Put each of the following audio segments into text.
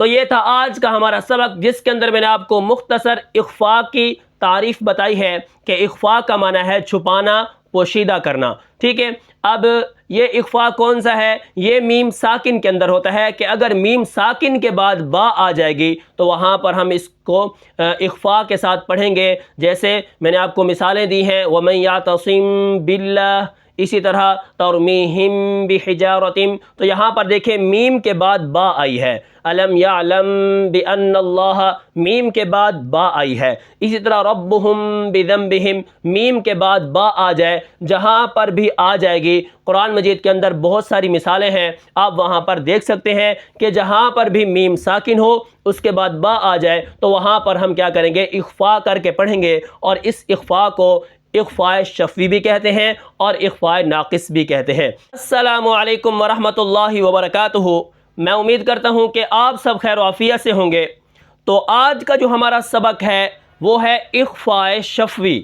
تو یہ تھا آج کا ہمارا سبق، جس کے اندر میں نے آپ کو مختصر اخفاء کی تعریف بتائی ہے کہ اخفاء کا معنی ہے چھپانا، پوشیدہ کرنا، ٹھیک ہے۔ اب یہ اخفاء کون سا ہے؟ یہ میم ساکن کے اندر ہوتا ہے کہ اگر میم ساکن کے بعد با آ جائے گی تو وہاں پر ہم اس کو اخفاء کے ساتھ پڑھیں گے، جیسے میں نے آپ کو مثالیں دی ہیں، وَمَن يَعْتَصِم بِاللَّهِ، اسی طرح ترمیہم بحجارۃ، تو یہاں پر دیکھیں میم کے بعد با آئی ہے، الم یعلم بان اللہ، میم کے بعد با آئی ہے۔ اسی طرح ربہم بذنبہم، میم کے بعد با آ جائے، جہاں پر بھی آ جائے گی، قرآن مجید کے اندر بہت ساری مثالیں ہیں، آپ وہاں پر دیکھ سکتے ہیں کہ جہاں پر بھی میم ساکن ہو اس کے بعد با آ جائے تو وہاں پر ہم کیا کریں گے؟ اخفاء کر کے پڑھیں گے، اور اس اخفاء کو اخفاء شفوی بھی کہتے ہیں اور اخفاء ناقص بھی کہتے ہیں۔ السلام علیکم ورحمۃ اللہ وبرکاتہ۔ میں امید کرتا ہوں کہ آپ سب خیر و عافیت سے ہوں گے۔ تو آج کا جو ہمارا سبق ہے وہ ہے اخفاء شفوی۔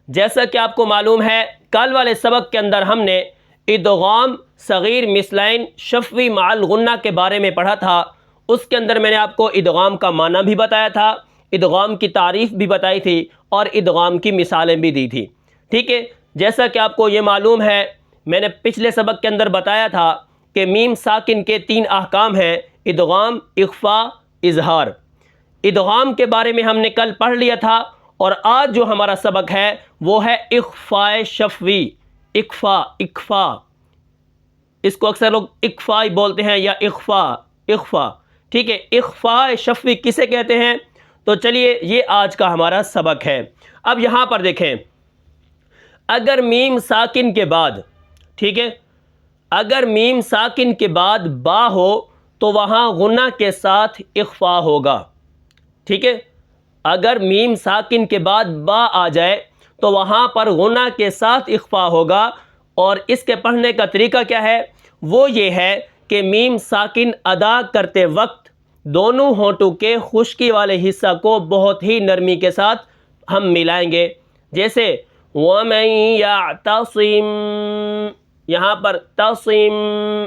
جیسا کہ آپ کو معلوم ہے کل والے سبق کے اندر ہم نے ادغام صغیر مثلین شفوی مع الغنہ کے بارے میں پڑھا تھا۔ اس کے اندر میں نے آپ کو ادغام کا معنی بھی بتایا تھا، ادغام کی تعریف بھی بتائی تھی اور ادغام کی مثالیں بھی دی تھی، ٹھیک ہے۔ جیسا کہ آپ کو یہ معلوم ہے، میں نے پچھلے سبق کے اندر بتایا تھا کہ میم ساکن کے 3 احکام ہیں، ادغام، اخفاء، اظہار۔ ادغام کے بارے میں ہم نے کل پڑھ لیا تھا، اور آج جو ہمارا سبق ہے وہ ہے اخفاء شفوی۔ اخفاء اس کو اکثر لوگ اخفاء بولتے ہیں یا اخفاء، ٹھیک ہے۔ اخفاء شفوی کسے کہتے ہیں؟ تو چلیے یہ آج کا ہمارا سبق ہے۔ اب یہاں پر دیکھیں، اگر میم ساکن کے بعد، ٹھیک ہے، اگر میم ساکن کے بعد با ہو تو وہاں غنہ کے ساتھ اخفاء ہوگا، ٹھیک ہے۔ اگر میم ساکن کے بعد با آ جائے تو وہاں پر غنہ کے ساتھ اخفاء ہوگا، اور اس کے پڑھنے کا طریقہ کیا ہے؟ وہ یہ ہے کہ میم ساکن ادا کرتے وقت دونوں ہونٹوں کے خشکی والے حصہ کو بہت ہی نرمی کے ساتھ ہم ملائیں گے، جیسے وَمَن يَعْتَصِم، یہاں پر تصم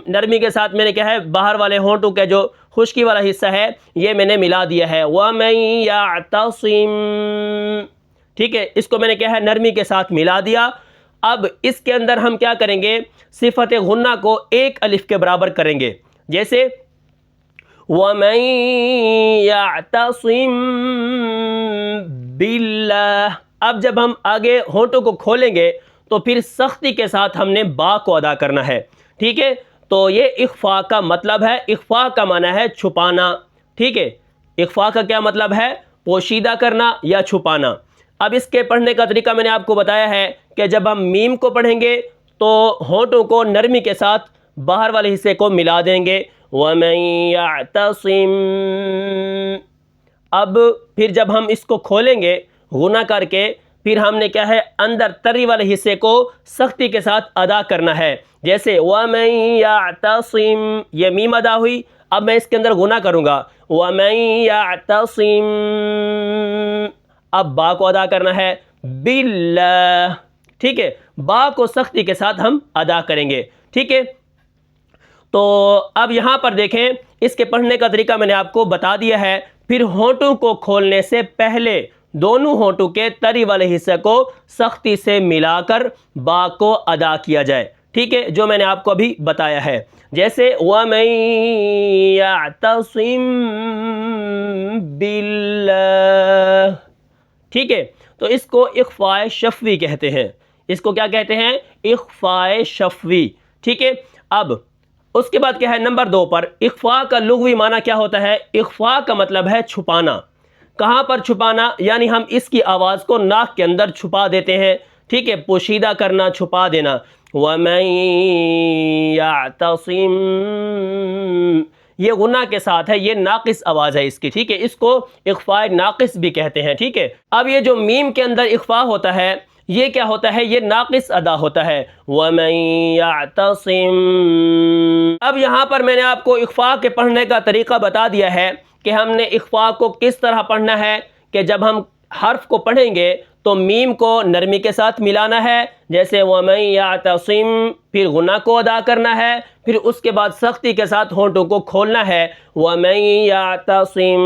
نرمی کے ساتھ میں نے کیا ہے؟ باہر والے ہونٹوں کے جو خشکی والا حصہ ہے یہ میں نے ملا دیا ہے، وَمَن يَعْتَصِم، ٹھیک ہے، اس کو میں نے کیا ہے؟ نرمی کے ساتھ ملا دیا۔ اب اس کے اندر ہم کیا کریں گے؟ صفت غنہ کو 1 الف کے برابر کریں گے، جیسے وَمَن يَعْتَصِم بِاللَّهِ۔ اب جب ہم آگے ہونٹوں کو کھولیں گے تو پھر سختی کے ساتھ ہم نے با کو ادا کرنا ہے، ٹھیک ہے۔ تو یہ اخفاء کا مطلب ہے، اخفاء کا معنی ہے چھپانا، ٹھیک ہے۔ اخفاء کا کیا مطلب ہے؟ پوشیدہ کرنا یا چھپانا۔ اب اس کے پڑھنے کا طریقہ میں نے آپ کو بتایا ہے کہ جب ہم میم کو پڑھیں گے تو ہونٹوں کو نرمی کے ساتھ باہر والے حصے کو ملا دیں گے، وَمَن يَعْتَصِم۔ اب پھر جب ہم اس کو کھولیں گے غنہ کر کے، پھر ہم نے کیا ہے؟ اندر تری والے حصے کو سختی کے ساتھ ادا کرنا ہے، جیسے وَمَن يَعْتَصِم، یہ میم ادا ہوئی۔ اب میں اس کے اندر غنہ کروں گا، وَمَن يَعْتَصِم، اب با کو ادا کرنا ہے، باللہ، ٹھیک ہے۔ با کو سختی کے ساتھ ہم ادا کریں گے، ٹھیک ہے۔ تو اب یہاں پر دیکھیں، اس کے پڑھنے کا طریقہ میں نے آپ کو بتا دیا ہے۔ پھر ہونٹوں کو کھولنے سے پہلے دونوں ہونٹوں کے تری والے حصے کو سختی سے ملا کر با کو ادا کیا جائے، ٹھیک ہے، جو میں نے آپ کو ابھی بتایا ہے، جیسے وَمَن يَعْتَصِم بِاللَّهِ، ٹھیک ہے۔ تو اس کو اخفاء شفوی کہتے ہیں، اس کو کیا کہتے ہیں؟ اخفاء شفوی، ٹھیک ہے۔ اب اس کے بعد کیا ہے؟ نمبر 2 پر اخفاء کا لغوی معنی کیا ہوتا ہے؟ اخفاء کا مطلب ہے چھپانا۔ کہاں پر چھپانا؟ یعنی ہم اس کی آواز کو ناک کے اندر چھپا دیتے ہیں، ٹھیک ہے، پوشیدہ کرنا، چھپا دینا۔ وَمَن يَعْتَصِم، یہ غنہ کے ساتھ ہے، یہ ناقص آواز ہے اس کی، ٹھیک ہے، اس کو اخفاء ناقص بھی کہتے ہیں، ٹھیک ہے۔ اب یہ جو میم کے اندر اخفاء ہوتا ہے یہ کیا ہوتا ہے؟ یہ ناقص ادا ہوتا ہے، وَمَن يَعْتَصِم۔ اب یہاں پر میں نے آپ کو اخفاء کے پڑھنے کا طریقہ بتا دیا ہے کہ ہم نے اخفاء کو کس طرح پڑھنا ہے، کہ جب ہم حرف کو پڑھیں گے تو میم کو نرمی کے ساتھ ملانا ہے، جیسے وَمَن يَعْتَصِم، پھر غنہ کو ادا کرنا ہے، پھر اس کے بعد سختی کے ساتھ ہونٹوں کو کھولنا ہے، وَمَن يَعْتَصِم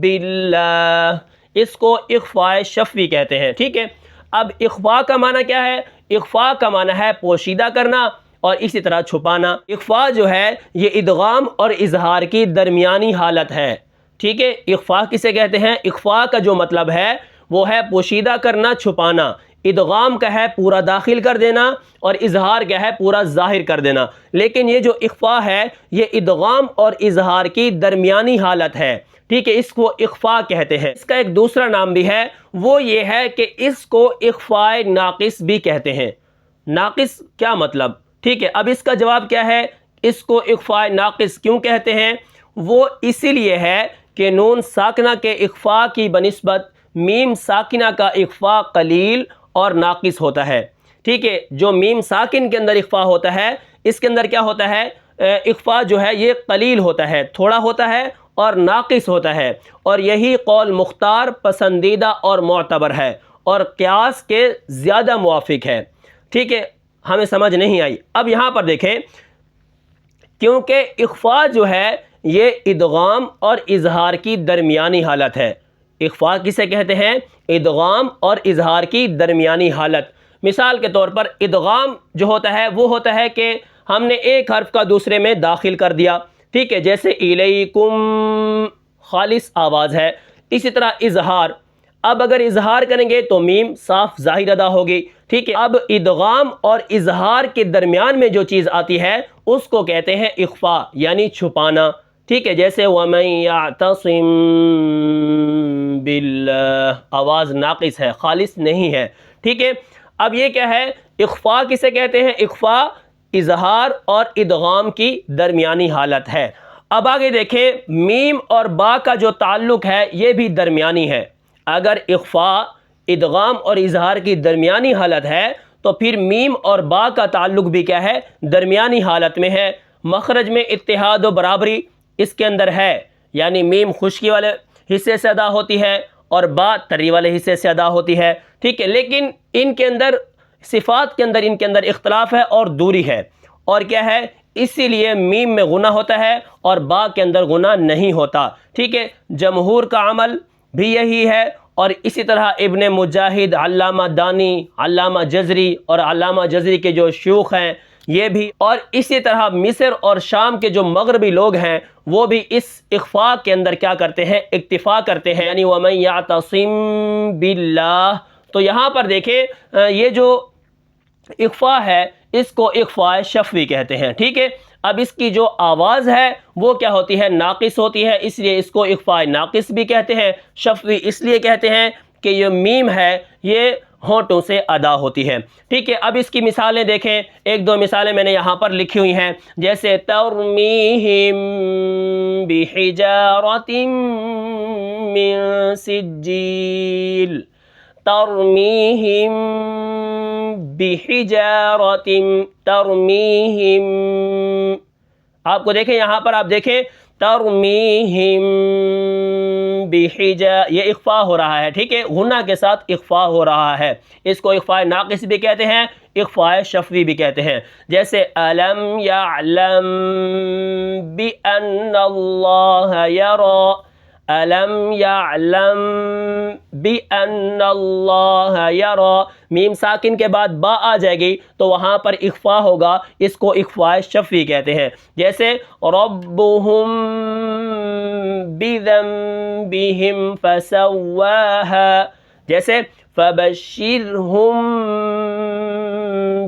بِاللَّهِ، اس کو اخفاء شفوی کہتے ہیں، ٹھیک ہے۔ اب اخفاء کا معنی کیا ہے؟ اخفاء کا معنی ہے پوشیدہ کرنا اور اسی طرح چھپانا۔ اخفاء جو ہے یہ ادغام اور اظہار کی درمیانی حالت ہے، ٹھیک ہے۔ اخفاء کسے کہتے ہیں؟ اخفاء کا جو مطلب ہے وہ ہے پوشیدہ کرنا، چھپانا۔ ادغام کا ہے پورا داخل کر دینا اور اظہار کا ہے پورا ظاہر کر دینا، لیکن یہ جو اخفاء ہے یہ ادغام اور اظہار کی درمیانی حالت ہے، ٹھیک ہے، اس کو اخفاء کہتے ہیں۔ اس کا ایک دوسرا نام بھی ہے، وہ یہ ہے کہ اس کو اخفاء ناقص بھی کہتے ہیں۔ ناقص کیا مطلب؟ ٹھیک ہے، اب اس کا جواب کیا ہے؟ اس کو اخفاء ناقص کیوں کہتے ہیں؟ وہ اسی لیے ہے کہ نون ساکنہ کے اخفاء کی بنسبت میم ساکنہ کا اخفاء قلیل اور ناقص ہوتا ہے، ٹھیک ہے۔ جو میم ساکن کے اندر اخفاء ہوتا ہے اس کے اندر کیا ہوتا ہے؟ اخفاء جو ہے یہ قلیل ہوتا ہے، تھوڑا ہوتا ہے اور ناقص ہوتا ہے، اور یہی قول مختار، پسندیدہ اور معتبر ہے اور قیاس کے زیادہ موافق ہے، ٹھیک ہے۔ ہمیں سمجھ نہیں آئی؟ اب یہاں پر دیکھیں، کیونکہ اخفاء جو ہے یہ ادغام اور اظہار کی درمیانی حالت ہے۔ اخفاء کسے کہتے ہیں؟ ادغام اور اظہار کی درمیانی حالت۔ مثال کے طور پر ادغام جو ہوتا ہے وہ ہوتا ہے کہ ہم نے ایک حرف کا دوسرے میں داخل کر دیا، ٹھیک ہے، جیسے الیکم خالص آواز ہے۔ اسی طرح اظہار، اب اگر اظہار کریں گے تو میم صاف ظاہر ادا ہوگی، ٹھیک ہے۔ اب ادغام اور اظہار کے درمیان میں جو چیز آتی ہے اس کو کہتے ہیں اخفاء، یعنی چھپانا، ٹھیک ہے، جیسے وَمَن يَعْتَصِم بِاللَّهِ، آواز ناقص ہے، خالص نہیں ہے، ٹھیک ہے۔ اب یہ کیا ہے؟ اخفاء کسے کہتے ہیں؟ اخفاء اظہار اور ادغام کی درمیانی حالت ہے۔ اب آگے دیکھیں، میم اور با کا جو تعلق ہے یہ بھی درمیانی ہے۔ اگر اخفاء ادغام اور اظہار کی درمیانی حالت ہے تو پھر میم اور با کا تعلق بھی کیا ہے؟ درمیانی حالت میں ہے۔ مخرج میں اتحاد و برابری اس کے اندر ہے، یعنی میم خشکی والے حصے سے ادا ہوتی ہے اور با تری والے حصے سے ادا ہوتی ہے، ٹھیک ہے، لیکن ان کے اندر صفات کے اندر ان کے اندر اختلاف ہے اور دوری ہے، اور کیا ہے؟ اسی لیے میم میں غنہ ہوتا ہے اور با کے اندر غنہ نہیں ہوتا، ٹھیک ہے۔ جمہور کا عمل بھی یہی ہے، اور اسی طرح ابن مجاہد، علامہ دانی، علامہ جزری اور علامہ جزری کے جو شیوخ ہیں یہ بھی، اور اسی طرح مصر اور شام کے جو مغربی لوگ ہیں وہ بھی اس اخفاء کے اندر کیا کرتے ہیں؟ اکتفا کرتے ہیں، یعنی وَمَن يَعْتَصِم بِاللَّهِ۔ تو یہاں پر دیکھیں یہ جو اخفاء ہے اس کو اخفاء شفوی کہتے ہیں، ٹھیک ہے۔ اب اس کی جو آواز ہے وہ کیا ہوتی ہے؟ ناقص ہوتی ہے، اس لیے اس کو اخفاء ناقص بھی کہتے ہیں۔ شفوی اس لیے کہتے ہیں کہ یہ میم ہے یہ ہونٹوں سے ادا ہوتی ہے، ٹھیک ہے۔ اب اس کی مثالیں دیکھیں، ایک دو مثالیں میں نے یہاں پر لکھی ہوئی ہیں، جیسے ترمیہم بحجارۃ من سجیل، ترمیہم بحجارۃ، ترمیہم، آپ کو دیکھیں یہاں پر، آپ دیکھیں ترمیہم یہ اخفاء ہو رہا ہے، ٹھیک ہے، غنہ کے ساتھ اخفاء ہو رہا ہے، اس کو اخفاء ناقص بھی کہتے ہیں، اخفاء شفوی بھی کہتے ہیں، جیسے الم یعلم بأن اللہ یرا، الم یعلم بأن اللہ یرا، میم ساکن کے بعد با آ جائے گی تو وہاں پر اخفاء ہوگا، اس کو اخفاء شفوی کہتے ہیں، جیسے ربہم بذنبہم فسواہا، جیسے فبشرہم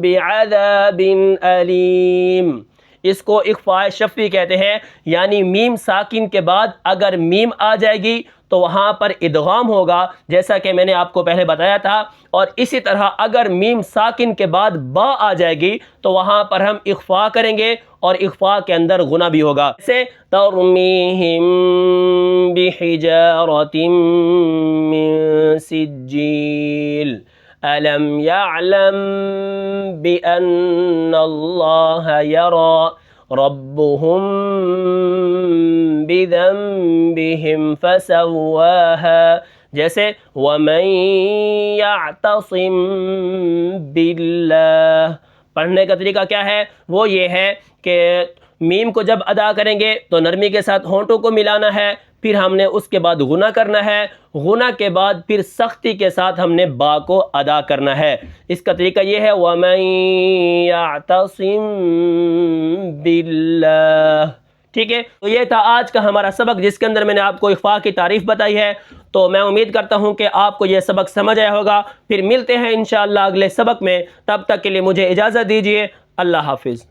بعذاب علیم، اس کو اخفاء شفوی کہتے ہیں، یعنی میم ساکن کے بعد اگر میم آ جائے گی تو وہاں پر ادغام ہوگا، جیسا کہ میں نے آپ کو پہلے بتایا تھا، اور اسی طرح اگر میم ساکن کے بعد با آ جائے گی تو وہاں پر ہم اخفاء کریں گے اور اخفاء کے اندر غنہ بھی ہوگا، جیسے ترمیہم بحجارۃ من سجیل، الم یعلم بأن اللہ یرا، ربهم بذنبهم فسواها، جیسے وَمَن يَعْتَصِم بِاللَّهِ، پڑھنے کا طریقہ کیا ہے؟ وہ یہ ہے کہ میم کو جب ادا کریں گے تو نرمی کے ساتھ ہونٹوں کو ملانا ہے، پھر ہم نے اس کے بعد غنہ کرنا ہے، غنہ کے بعد پھر سختی کے ساتھ ہم نے با کو ادا کرنا ہے۔ اس کا طریقہ یہ ہے وَمَن يَعْتَصِم بِاللَّهِ، ٹھیک ہے؟ تو یہ تھا آج کا ہمارا سبق جس کے اندر میں نے آپ کو اخفاء کی تعریف بتائی ہے۔ تو میں امید کرتا ہوں کہ آپ کو یہ سبق سمجھ آیا ہوگا۔ پھر ملتے ہیں انشاءاللہ اگلے سبق میں، تب تک کے لیے مجھے اجازت دیجیے۔ اللہ حافظ۔